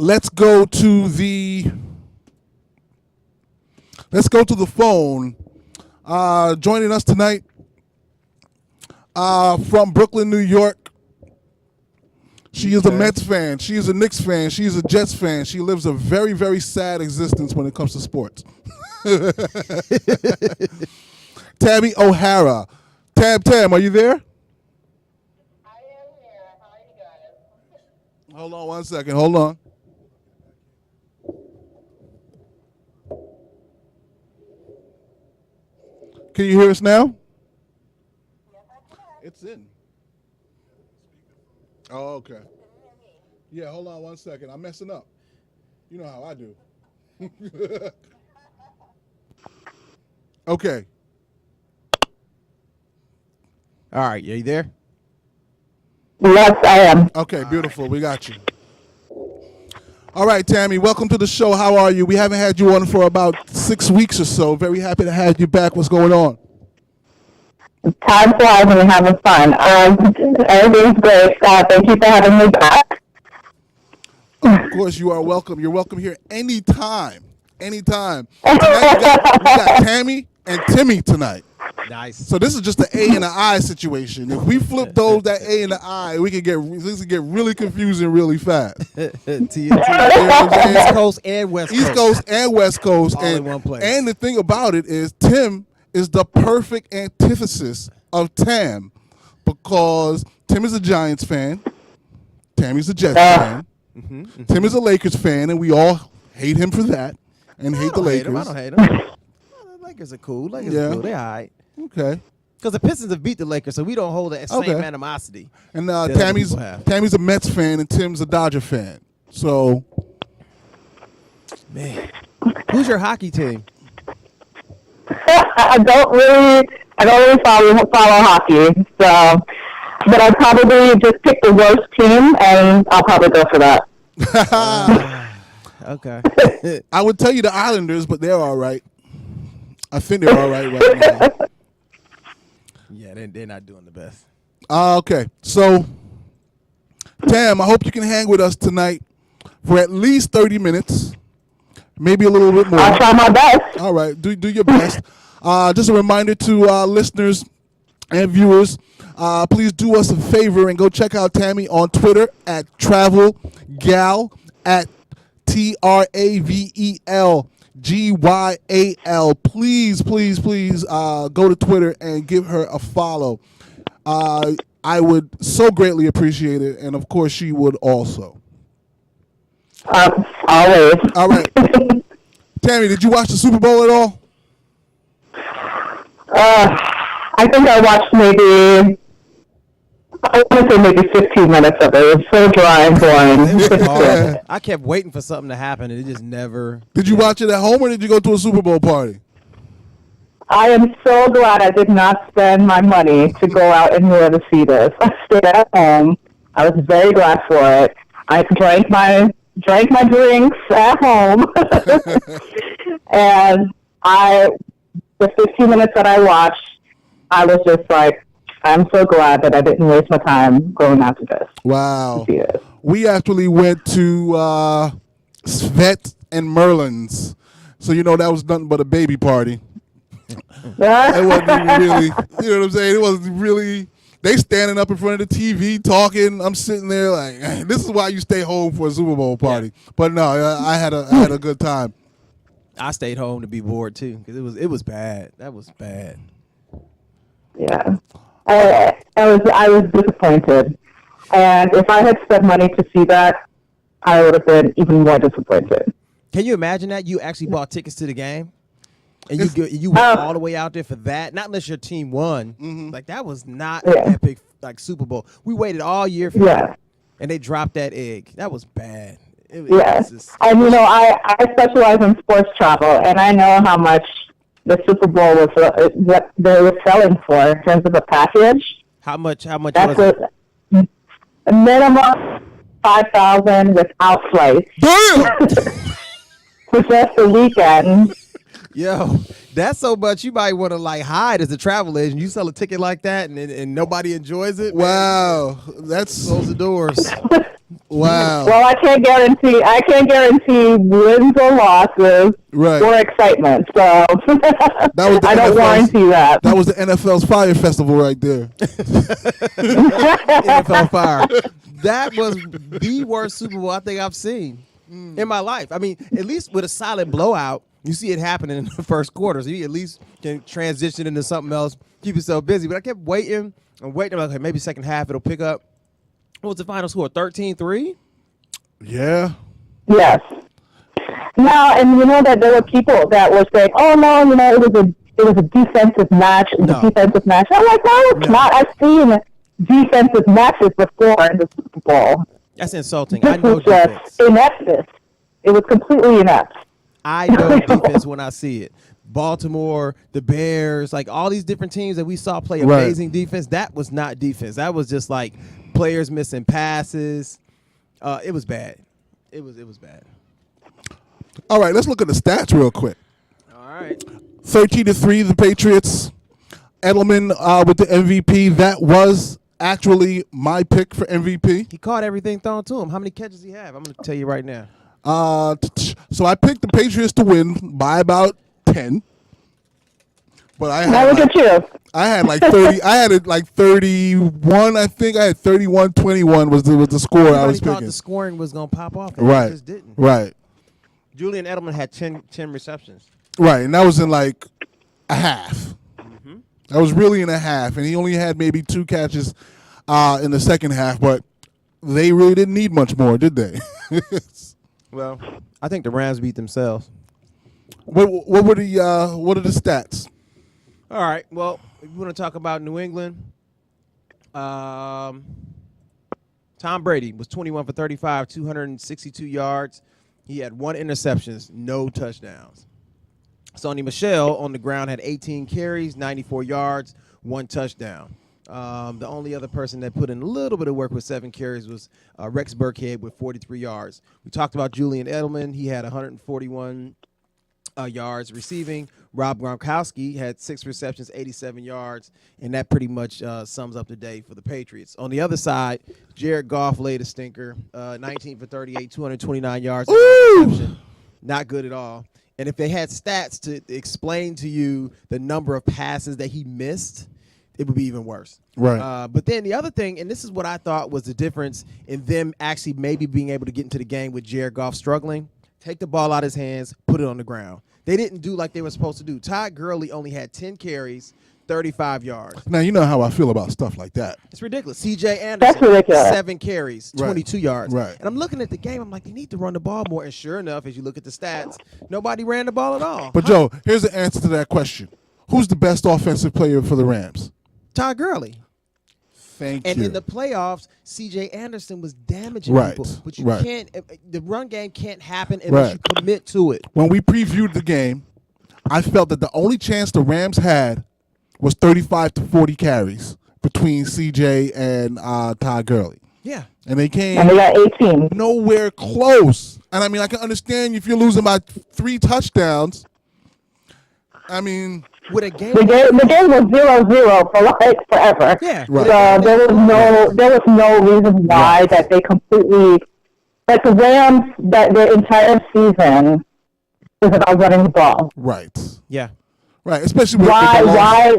let's go to the phone. Joining us tonight from Brooklyn, New York. She is a Mets fan. She is a Knicks fan. She is a Jets fan. She lives a very, very sad existence when it comes to sports. Tammy O'Hara. Tam, are you there? I am here. How are you guys? Hold on 1 second. Hold on. Can you hear us now? Yes, I can. It's in. Oh, okay. Yeah, hold on 1 second. I'm messing up. You know how I do. Okay. All right, are you there? Yes, I am. Okay, beautiful. We got you. All right, Tammy, welcome to the show. How are you? We haven't had you on for about 6 weeks or so. Very happy to have you back. What's going on? Time flies when you're having fun. Everything's great. Thank you for having me back. Of course, you are welcome. You're welcome here anytime. Anytime. Tonight we got Tammy and Timmy tonight. Nice. So this is just an A and an I situation. If we flip that A and the I, this can get really confusing really fast. TNT. East Coast and West Coast. East Coast and West Coast. All in one place. And the thing about it is Tim is the perfect antithesis of Tam because Tim is a Giants fan. Tammy's a Jets fan. Tim is a Lakers fan, and we all hate him for that and hate the Lakers. I don't hate them. The Lakers are cool. Lakers are cool. They're all right. Okay. Because the Pistons have beat the Lakers, so we don't hold that same animosity. And Tammy's a Mets fan, and Tim's a Dodger fan. So, man, who's your hockey team? I don't really follow hockey, so but I probably just pick the worst team, and I'll probably go for that. Okay. I would tell you the Islanders, but they're all right. I think they're all right now. Yeah, they're not doing the best. Okay, so Tam, I hope you can hang with us tonight for at least 30 minutes, maybe a little bit more. I'll try my best. All right, do your best. Just a reminder to listeners and viewers, please do us a favor and go check out Tammy on Twitter at TravelGyal at TravelGyal. Please go to Twitter and give her a follow. I would so greatly appreciate it, and of course she would also. Always. All right. Tammy, did you watch the Super Bowl at all? I think I watched maybe 15 minutes of it. It was so dry and boring. It was hard. I kept waiting for something to happen, and it just never. Did you watch it at home, or did you go to a Super Bowl party? I am so glad I did not spend my money to go out anywhere to see this. I stayed at home. I was very glad for it. I drank my drinks at home, and the 15 minutes that I watched, I was just like, I'm so glad that I didn't waste my time going out to this. Wow. To see this. We actually went to Svet and Merlin's, so that was nothing but a baby party. It wasn't even really, you know what I'm saying? It wasn't really. They standing up in front of the TV talking. I'm sitting there like, hey, this is why you stay home for a Super Bowl party. Yeah. But no, I had a good time. I stayed home to be bored too because it was bad. That was bad. Yeah, I was disappointed, and if I had spent money to see that, I would have been even more disappointed. Can you imagine that you actually bought tickets to the game? And you went all the way out there for that, not unless your team won. Mm-hmm. Like, that was not an epic, like, Super Bowl. We waited all year for that, and they dropped that egg. That was bad. And, I specialize in sports travel, and I know how much the Super Bowl was, what they were selling for in terms of the package. How much was it? A minimum $5,000 without flights. Damn! For just the weekend. Yo, that's so much you might want to like hide as a travel agent. You sell a ticket like that and nobody enjoys it. Wow, that's close the doors. Wow. Well, I can't guarantee wins or losses or excitement. So I don't warranty that. That was the NFL's Fire Festival right there. NFL Fire. That was the worst Super Bowl I think I've seen in my life. I mean, at least with a solid blowout, you see it happening in the first quarter, so you at least can transition into something else, keep yourself busy. But I kept waiting and waiting. I'm like, okay, maybe second half it'll pick up. What was the final score? 13-3? Yeah. Yes. Now, and you know that there were people that were saying, "Oh no, you know, it was a defensive match. It was a defensive match." I'm like, "No, it's not. I've seen defensive matches before in the Super Bowl." That's insulting. This I know was just ineptness. It was completely inept. I know defense when I see it. Baltimore, the Bears, like all these different teams that we saw play amazing defense, that was not defense. That was just like players missing passes. It was bad. It was bad. All right, let's look at the stats real quick. All right. 13-3, the Patriots. Edelman with the MVP. That was actually my pick for MVP. He caught everything thrown to him. How many catches he have? I'm going to tell you right now. So I picked the Patriots to win by about 10. But I had look at you. I had like 30. I had it like 31. I think I had 31-21 was the score I was picking. Thought the scoring was going to pop off. And Right. It just didn't. Right. Julian Edelman had 10 receptions. Right, and that was in like a half. That was really in a half, and he only had maybe 2 catches in the second half, but they really didn't need much more, did they? Well, I think the Rams beat themselves. What are the stats? All right. Well, if you want to talk about New England, Tom Brady was 21 for 35, 262 yards. He had 1 interception, no touchdowns. Sonny Michel on the ground had 18 carries, 94 yards, 1 touchdown. The only other person that put in a little bit of work with 7 carries was Rex Burkhead with 43 yards. We talked about Julian Edelman. He had 141 yards receiving. Rob Gronkowski had 6 receptions, 87 yards, and that pretty much sums up the day for the Patriots. On the other side, Jared Goff laid a stinker, 19 for 38, 229 yards. Reception. Not good at all. And if they had stats to explain to you the number of passes that he missed, it would be even worse. Right. But then the other thing, and this is what I thought was the difference in them actually maybe being able to get into the game with Jared Goff struggling, take the ball out of his hands, put it on the ground. They didn't do like they were supposed to do. Todd Gurley only had 10 carries, 35 yards. Now, you know how I feel about stuff like that. It's ridiculous. C.J. Anderson, 7 carries, 22 yards. Right. And I'm looking at the game. I'm like, they need to run the ball more. And sure enough, as you look at the stats, nobody ran the ball at all. But, Joe, here's the answer to that question. Who's the best offensive player for the Rams? Todd Gurley. Thank you. And in the playoffs, C.J. Anderson was damaging people. But you can't – the run game can't happen unless you commit to it. When we previewed the game, I felt that the only chance the Rams had was 35 to 40 carries between C.J. and Todd Gurley. Yeah. And they came and they got 18. Nowhere close. And, I mean, I can understand if you're losing by 3 touchdowns. I mean – with a game, the game was 0-0 for like forever. Yeah, right. So there was no reason why that they completely, like the Rams, that their entire season is about running the ball. Right. Yeah. Right. Especially with why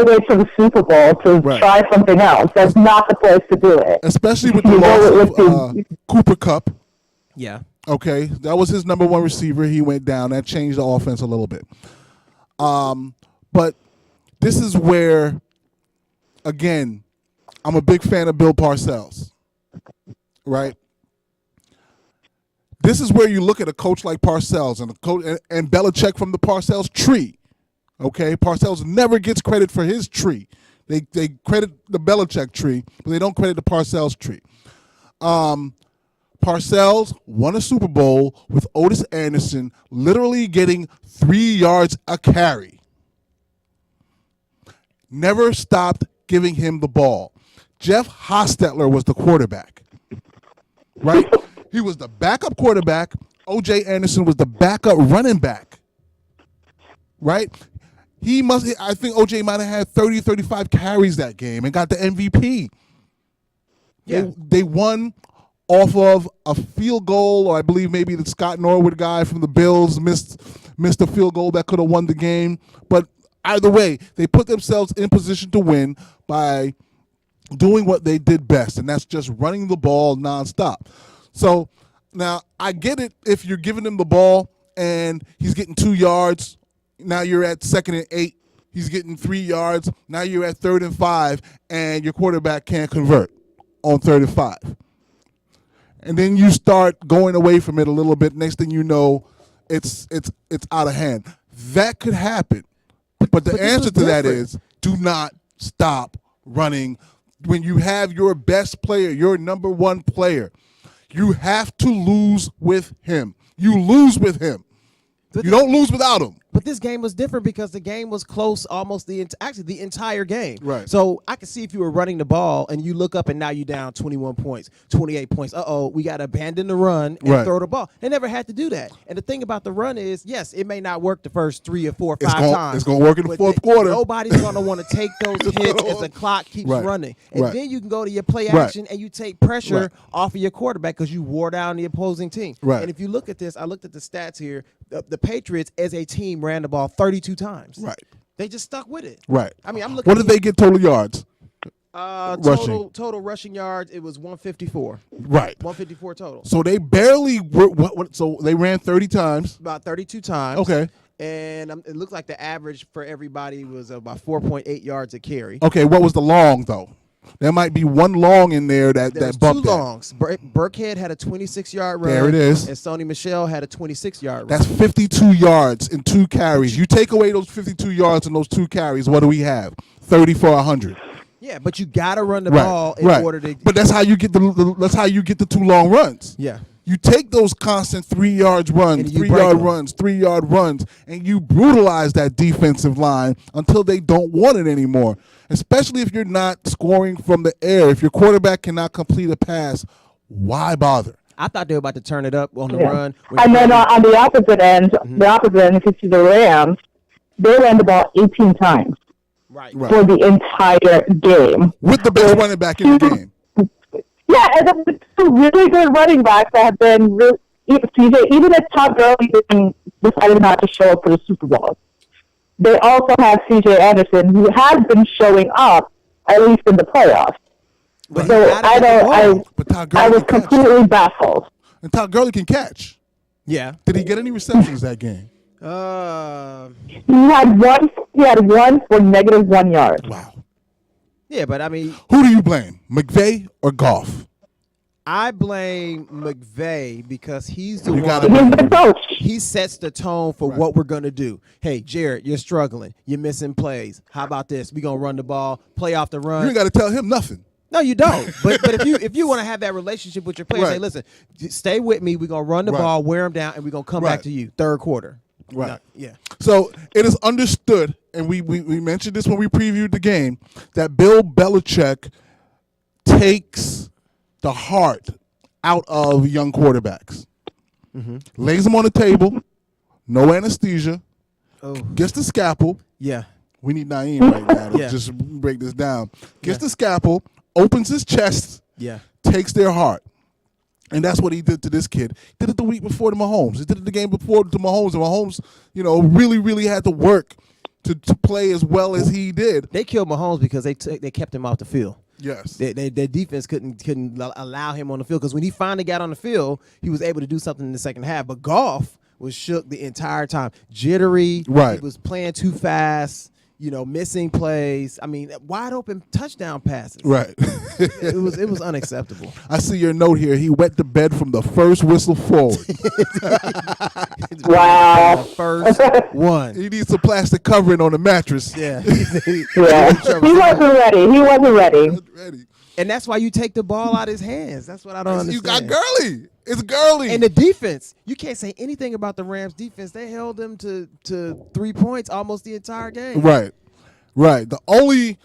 wait for the Super Bowl to try something else? That's not the place to do it. Especially with the loss of Cooper Kupp. Yeah. Okay, that was his number 1 receiver. He went down. That changed the offense a little bit. But this is where, again, I'm a big fan of Bill Parcells, right? This is where you look at a coach like Parcells and Belichick from the Parcells tree, okay? Parcells never gets credit for his tree. They credit the Belichick tree, but they don't credit the Parcells tree. Parcells won a Super Bowl with Otis Anderson literally getting 3 yards a carry. Never stopped giving him the ball. Jeff Hostetler was the quarterback, right? He was the backup quarterback. O.J. Anderson was the backup running back, right? I think O.J. might have had 30, 35 carries that game and got the MVP. Yeah. They won off of a field goal, or I believe maybe the Scott Norwood guy from the Bills missed a field goal that could have won the game. But either way, they put themselves in position to win by doing what they did best, and that's just running the ball nonstop. So now I get it if you're giving him the ball and he's getting 2 yards. Now you're at 2nd and 8. He's getting 3 yards. Now you're at 3rd and 5, and your quarterback can't convert on 3rd and 5. And then you start going away from it a little bit. Next thing you know, it's out of hand. That could happen. But the answer to that is do not stop running. When you have your best player, your number one player, you have to lose with him. You lose with him. You don't lose without him. But this game was different because the game was close almost the entire game. Right. So I could see if you were running the ball and you look up and now you're down 21 points, 28 points. We got to abandon the run and throw the ball. They never had to do that. And the thing about the run is, yes, it may not work the first 3 or 4 or 5 times. It's going to work in the fourth quarter. Nobody's going to want to take those hits as the clock keeps running. And then you can go to your play action and you take pressure off of your quarterback because you wore down the opposing team. Right. And if you look at this, I looked at the stats here. The Patriots as a team ran the ball 32 times. Right. They just stuck with it. Right. I mean, I'm looking. What did they get total yards? Total rushing yards. It was 154. Right. 154 total. So they barely so they ran 30 times. About 32 times. Okay. And it looked like the average for everybody was about 4.8 yards a carry. Okay. What was the long though? There might be one long in there that bumped 2 longs. Burkhead had a 26-yard run. There it is. And Sony Michel had a 26-yard run. That's 52 yards in 2 carries. You take away those 52 yards and those 2 carries, what do we have? 30 for 100. Yeah, but you got to run the ball in order to. But that's how you get the 2 long runs. Yeah. You take those constant 3-yard runs, 3-yard runs, 3-yard runs, and you brutalize that defensive line until they don't want it anymore. Especially if you're not scoring from the air. If your quarterback cannot complete a pass, why bother? I thought they were about to turn it up on the run. And then on the opposite end, if you see the Rams, they ran the ball 18 times for the entire game. With the best running back in the game. Yeah, and it's 2 really good running backs that have been really, even if Tom Brady decided not to show up for the Super Bowl. They also have C.J. Anderson, who has been showing up, at least in the playoffs. But so I was completely baffled. And Todd Gurley can catch. Yeah. Did he get any receptions that game? He had one for -1 yard. Wow. Yeah, but I mean, who do you blame, McVeigh or Goff? I blame McVeigh because he's the He's the coach. He sets the tone for what we're going to do. Hey, Jared, you're struggling. You're missing plays. How about this? We're going to run the ball, play off the run. You ain't got to tell him nothing. No, you don't. But if you want to have that relationship with your players, say, listen, stay with me. We're going to run the ball, wear them down, and we're going to come back to you. 3rd quarter. Right. No, yeah. So it is understood, and we mentioned this when we previewed the game, that Bill Belichick takes the heart out of young quarterbacks. Mm-hmm. Lays them on the table, no anesthesia, gets the scalpel. Yeah. We need Naeem right now to just break this down. Gets the scalpel, opens his chest, takes their heart. And that's what he did to this kid. He did it the week before to Mahomes. He did it the game before to Mahomes. And Mahomes, really, really had to work to play as well as he did. They killed Mahomes because they kept him off the field. Yes. Their defense couldn't allow him on the field because when he finally got on the field, he was able to do something in the second half. But Goff was shook the entire time. Jittery. Right. He was playing too fast. Missing plays. I mean, wide open touchdown passes. Right. It was unacceptable. I see your note here. He wet the bed from the first whistle forward. Wow. First one. He needs some plastic covering on the mattress. Yeah. He wasn't ready. And that's why you take the ball out of his hands. That's what I don't understand. You got Gurley. It's Gurley. And the defense, you can't say anything about the Rams defense. They held them to 3 points almost the entire game. Right. The only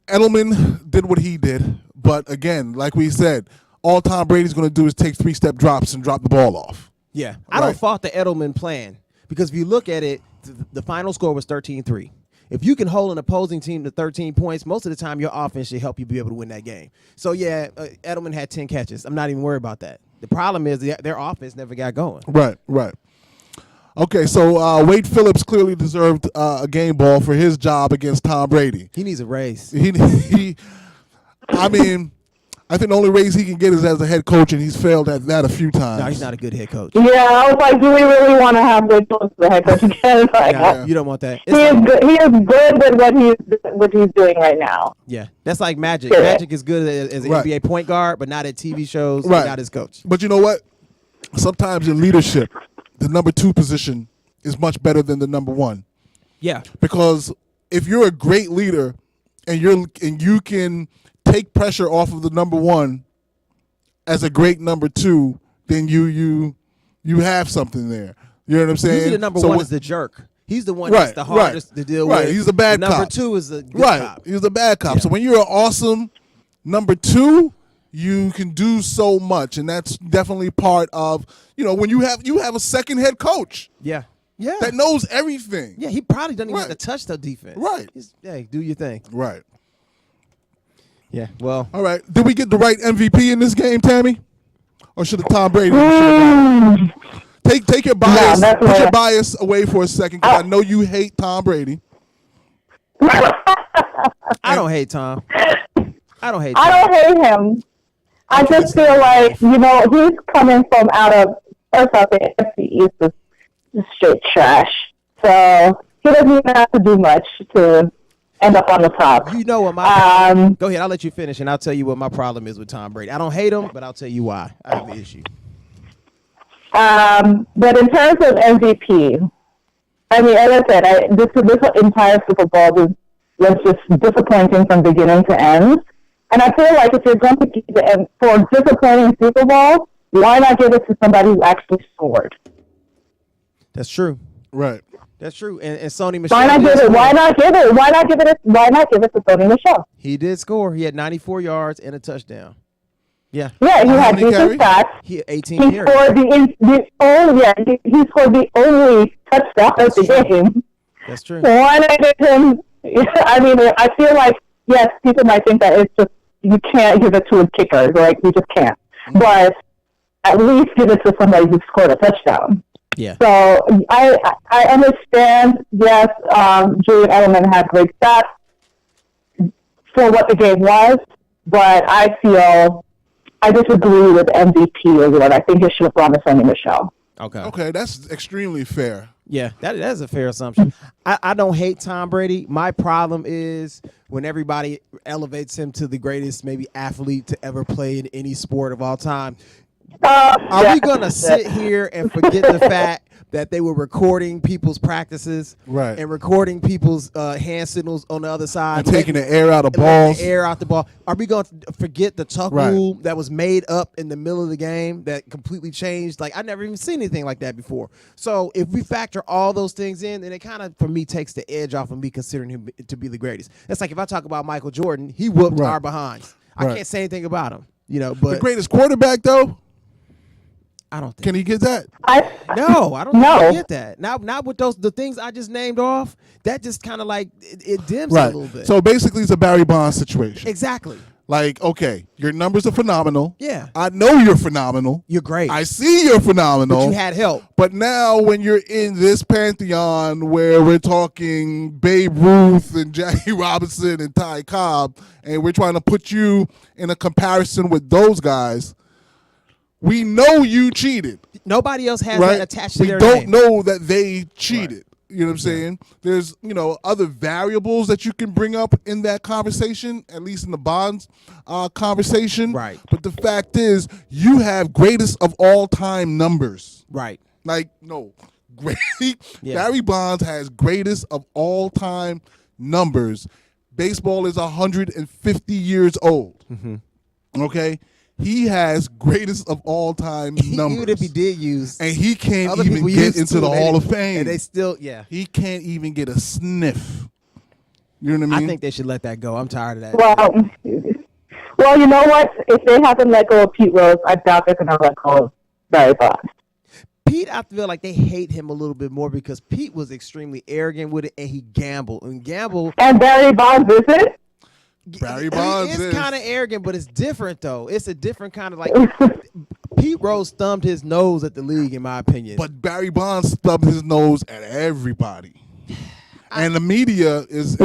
Edelman did what he did, but again, like we said, all Tom Brady's going to do is take 3-step drops and drop the ball off. Yeah. I don't fault the Edelman plan because if you look at it, the final score was 13-3. If you can hold an opposing team to 13 points, most of the time your offense should help you be able to win that game. So, yeah, Edelman had 10 catches. I'm not even worried about that. The problem is their offense never got going. Right. Okay, so Wade Phillips clearly deserved a game ball for his job against Tom Brady. He needs a raise. I think the only raise he can get is as a head coach, and he's failed at that a few times. No, he's not a good head coach. Yeah, I was like, do we really want to have Wade Phillips as the head coach again? Like, you don't want that. He is good with what he's doing right now. Yeah, that's like Magic. Yeah. Magic is good as an NBA point guard, but not at TV shows. Right. Not as coach. But you know what? Sometimes in leadership, the number 2 position is much better than the number 1. Yeah, because if you're a great leader and you can take pressure off of the number 1 as a great number 2, then you have something there. You know what I'm saying? Usually the number 1 is the jerk. He's the one that's the hardest to deal with. Right, he's a bad cop. Number 2 is the good cop. He's a bad cop. Yeah. So when you're an awesome number 2, you can do so much, and that's definitely part of, when you have a second head coach. Yeah. That knows everything. Yeah, he probably doesn't even have to touch the defense. Right. Do your thing. Right. Yeah, well. All right. Did we get the right MVP in this game, Tammy? Or should have Tom Brady? Take your bias. Put your bias away for a second, because I know you hate Tom Brady. I don't hate Tom. I don't hate him. I just feel like, he's coming from first off, the NFC East is just straight trash. So he doesn't even have to do much to end up on the top. You know what my go ahead, I'll let you finish, and I'll tell you what my problem is with Tom Brady. I don't hate him, but I'll tell you why I have the issue. But in terms of MVP, as I said, this entire Super Bowl was just disappointing from beginning to end. And I feel like if you're going to give it for a disappointing Super Bowl, why not give it to somebody who actually scored? That's true. Right. That's true. And Sony Michel. Why not give it? Why not give it? Why not give it? Why not give it to Sony Michel? He did score. He had 94 yards and a touchdown. Yeah. Yeah, he had decent stats. He had 18 carries. He scored the only touchdown of the game. That's true. So why not give him? I feel like, yes, people might think that it's just, you can't give it to a kicker. Like, you just can't. Mm-hmm. But at least give it to somebody who scored a touchdown. Yeah. So I understand, yes, Julian Edelman had great stats for what the game was, but I disagree with MVP award. I think it should have gone to Sonny Michel. Okay, that's extremely fair. Yeah, that is a fair assumption. I don't hate Tom Brady. My problem is when everybody elevates him to the greatest maybe athlete to ever play in any sport of all time. Are we going to sit here and forget the fact that they were recording people's practices and recording people's hand signals on the other side? And taking the air out of balls. Are we going to forget the tuck rule that was made up in the middle of the game that completely changed? Like, I never even seen anything like that before. So if we factor all those things in, then it kind of, for me, takes the edge off of me considering him to be the greatest. It's like if I talk about Michael Jordan, he whooped our behinds. I can't say anything about him. But the greatest quarterback, though? I don't think. Can he get that? No, I don't think he get that. Not with the things I just named off. That just kind of like it dims a little bit. So basically, it's a Barry Bonds situation. Exactly. Like, okay, your numbers are phenomenal. Yeah. I know you're phenomenal. You're great. I see you're phenomenal. But you had help. But now when you're in this pantheon where we're talking Babe Ruth and Jackie Robinson and Ty Cobb, and we're trying to put you in a comparison with those guys, we know you cheated. Nobody else has that attached to their name. We don't name. know that they cheated. You know what I'm saying? There's, other variables that you can bring up in that conversation, at least in the Bonds conversation. Right. But the fact is, you have greatest of all time numbers. Right. Like, no. Barry Bonds has greatest of all time numbers. Baseball is 150 years old. Mm-hmm. Okay? He has greatest of all time numbers. Even if he did use. And he can't even get into the Hall of Fame. And they still, He can't even get a sniff. You know what I mean? I think they should let that go. I'm tired of that. Well, you know what? If they haven't let go of Pete Rose, I doubt they're going to let go of Barry Bonds. Pete, I feel like they hate him a little bit more because Pete was extremely arrogant with it, and he gambled. And Barry Bonds is it? Barry Bonds is kind of arrogant, but it's different though. It's a different kind of like. Pete Rose thumbed his nose at the league, in my opinion. But Barry Bonds thumbed his nose at everybody. And the media is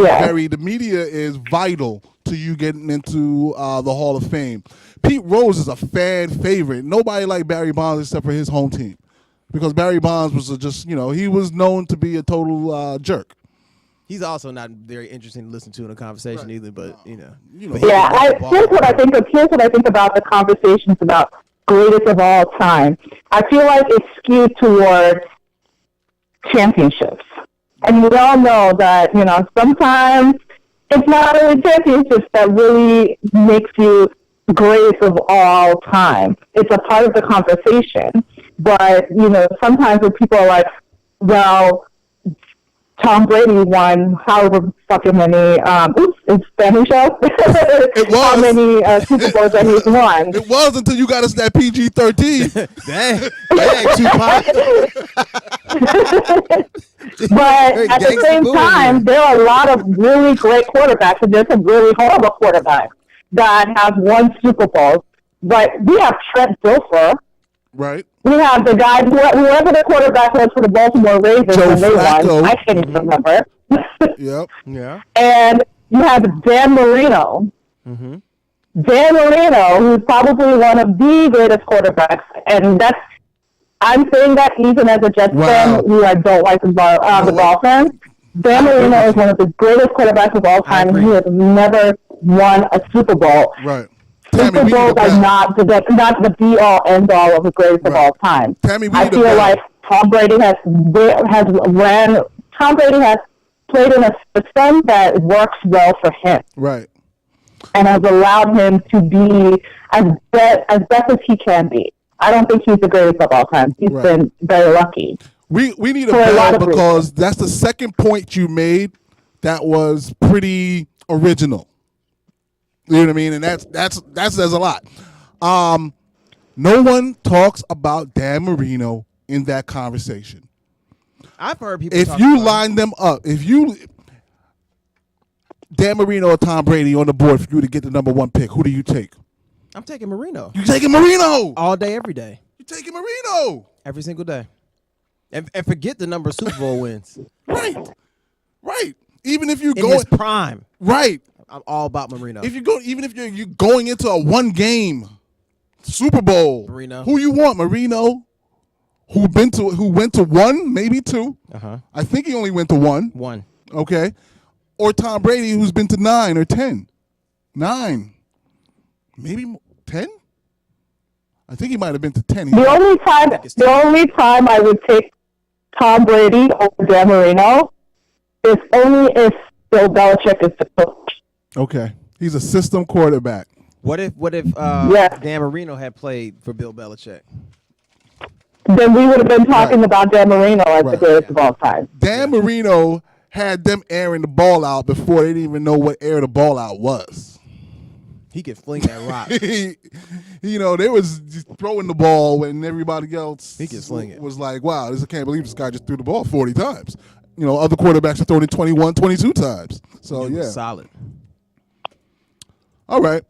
vital to you getting into the Hall of Fame. Pete Rose is a fan favorite. Nobody liked Barry Bonds except for his home team. Because Barry Bonds was he was known to be a total jerk. He's also not very interesting to listen to in a conversation either, but here's what I think about the conversations about greatest of all time. I feel like it's skewed towards championships. And we all know that, sometimes it's not really championships that really makes you greatest of all time. It's a part of the conversation. But, sometimes when people are like, well, Tom Brady won however fucking many, it's Spanish show? It was. How many Super Bowls that he's won. It was until you got us that PG-13. Dang, Tupac. But at the same time, there are a lot of really great quarterbacks, and there's some really horrible quarterbacks that have won Super Bowls. But we have Trent Dilfer. Right. We have the guy, whoever the quarterback was for the Baltimore Ravens when they won. I can't even remember. Yep. Yeah. And you have Dan Marino. Mm-hmm. Dan Marino, who's probably one of the greatest quarterbacks, and I'm saying that even as a Jets fan who I don't like the Dolphins. Dan Marino is one of the greatest quarterbacks of all time, and he has never won a Super Bowl. Right. Super Bowls are not the be-all, end-all of the greatest of all time. Tammy, I feel like Tom Brady has played in a system that works well for him. Right. And has allowed him to be as best as he can be. I don't think he's the greatest of all time. He's been very lucky. We need a bell because that's the second point you made that was pretty original. You know what I mean? And that says a lot. No one talks about Dan Marino in that conversation. I've heard people. If you line them up, Dan Marino or Tom Brady on the board for you to get the number one pick, who do you take? I'm taking Marino. You taking Marino all day, every day. You taking Marino every single day, and forget the number of Super Bowl wins. Right. Even if you in his prime, right. I'm all about Marino. Even if you're going into a one game Super Bowl, Marino. Who you want? Marino, who went to one, maybe two. I think he only went to one. One. Okay. Or Tom Brady, who's been to 9 or 10. 9. Maybe 10? I think he might have been to 10. The only time I would take Tom Brady over Dan Marino is only if Bill Belichick is the coach. Okay. He's a system quarterback. What if Dan Marino had played for Bill Belichick? Then we would have been talking about Dan Marino as the greatest of all time. Dan Marino had them airing the ball out before they didn't even know what air the ball out was. He could fling that rock. They was just throwing the ball when everybody else he could fling it. Was like, wow, I can't believe this guy just threw the ball 40 times. Other quarterbacks are throwing it 21, 22 times. So, Solid. All right.